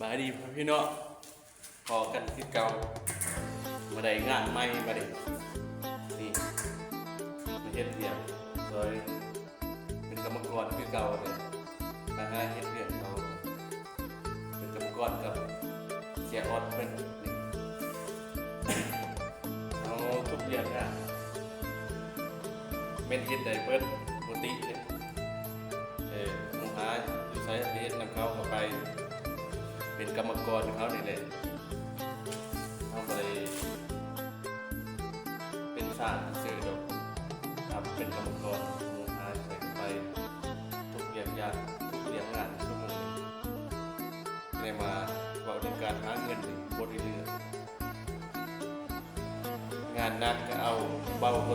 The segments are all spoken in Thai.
บายดีพี่น้องพอกันที่เก่ามาได้งานใหม่มาได้นี่มาเฮ็ดเรียนโดยเป็นกรรมกรคือเก่าเลยมาหาเฮ็ดเรียนเขาเป็นกรรมกรกับเสียออดเป็นนี่เอาทุกอย่างอ่ะเป็นเฮ็ดได้เบิดปกติเนี่ยหมู่หาอยู่ไสเฮ็ดนำเขาเข้าไปเป็นกรรมกรเขานี่แหละเขาไปเป็นสร้างสื่อดอกครับเป็นกรรมกรมูหาใส่ไปทุกอย่างยากทุกอย่างงานชั่วโมงได้มาบอกถึงการหาเงินบนเรืองานนักก็เอาเบาก็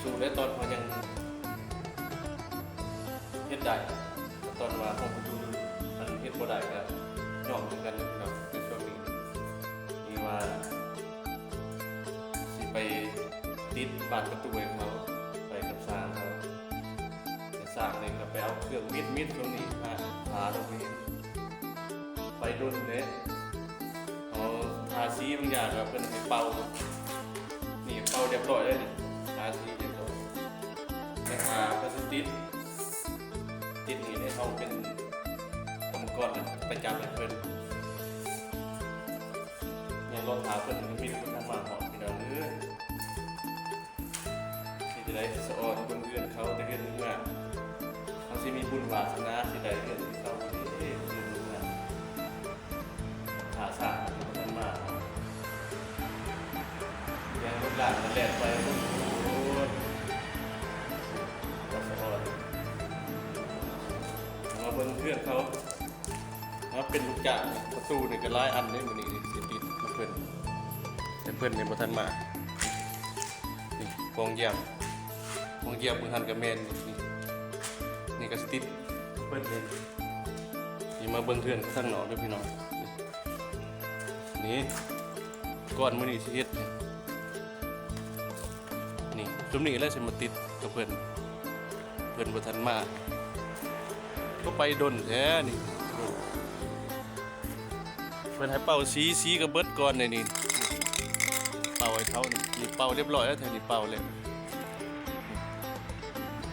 สู้ได้ตอนพอยังเฮ็ดได้ตอนว่าห้องประตูมันเฮ็ดบ่ได้ก็ยอมกันเนาะในช่วงนี้นี่ว่าสิไปติดบานประตูให้เขาไปกับสร้างเขาแต่สร้างนี่ก็ไปเอาเครื่องมิดตรงนี้หาตรงนี้ไปดุนเนี่ยเอาทาสีบางอย่างก็เป็นให้เป่านี่เป่าเรียบร้อยเลยทาสีเรียบร้อยแต่หาพลาสติกติดนี่ให้เขาเป็นกรรมกรประจำให้เพื่อนเนี่ยรถหาเพื่อนมีคนทำมาหอมพี่น้องที่จะได้สะออนบนเรือนเขาแต่เรือนงานเขาสิมีบุญวาสนาสิได้เรือนเขาเรือนงานหาสร้างคนมาอย่างลูกหลานมันแลกไปโอ้ยก็สะออนมาเบิ่งเพื่อนเขาเป็นลูกจ้างประตูนี่ก็หลายอันได้มื้อนี้สิติดเพิ่นแต่เพิ่นเนี่ยบ่ทันมานี่กองเยี่ยมเพิ่นทันก็แม่นนี่ก็สิติดเพิ่นนี่มาเบิ่งเพื่อนข้างนอกเด้อพี่น้องนี่ก่อนมื้อนี้สิเฮ็ดนี่ซุมนี้แล้วสิมาติดกับเพิ่นบ่ทันมาก็ไปดนแท้นี่เพิ่นให้เป่าสีกับเบิดก่อนนี่เป่าให้เขานี่เป่าเรียบร้อยแล้วแถวนี้เป่าเลย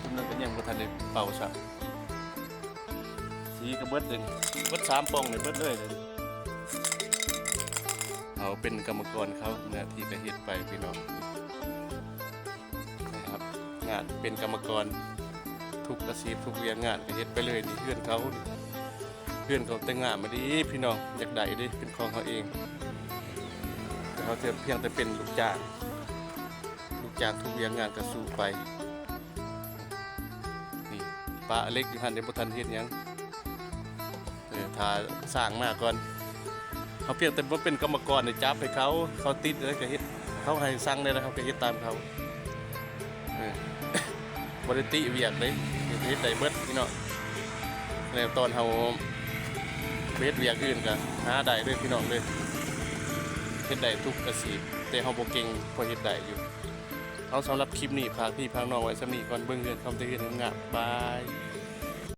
ทุกนั้นก็ยังบ่ทันได้เป่าซักสีกับเบิดเลยเบิด3ป่องนี่เบิดเลยเขาเป็นกรรมกรเขาหน้าที่ก็เฮ็ดไปพี่น้องนะครับงานเป็นกรรมกรทุกอาชีพทุกเรื่องงานก็เฮ็ดไปเลยนี่เพื่อนเขาแต่งงานมาดีพี่น้องอยากได้ดิเป็นของเขาเองแต่เขาเพียงแต่เป็นลูกจ้างทุกเรื่องงานก็สู้ไปนี่ป้าเล็กอยู่หันในบ่ทันเฮ็ดหยังถ้าสร้างมาก่อนเขาเพียงแต่ว่าเป็นกรรมกรจับให้เขาติดแล้วก็เฮ็ดเขาให้สั่งได้แล้วเขาก็เฮ็ดตามเขาบริติเวียกเลยเฮ็ดได้เบิดพี่น้องแล้วตอนเฮาเฮ็ดเวียกอื่นก็หาได้ด้วยพี่น้องเลยเฮ็ดได้ทุกอาชีพแต่เฮาบ่เก่งพอเฮ็ดได้อยู่เอาสำหรับคลิปนี้ฝากพี่ฝากน้องไว้สำนี้ก่อนเบิ่งเรือนคำเตือนงามบาย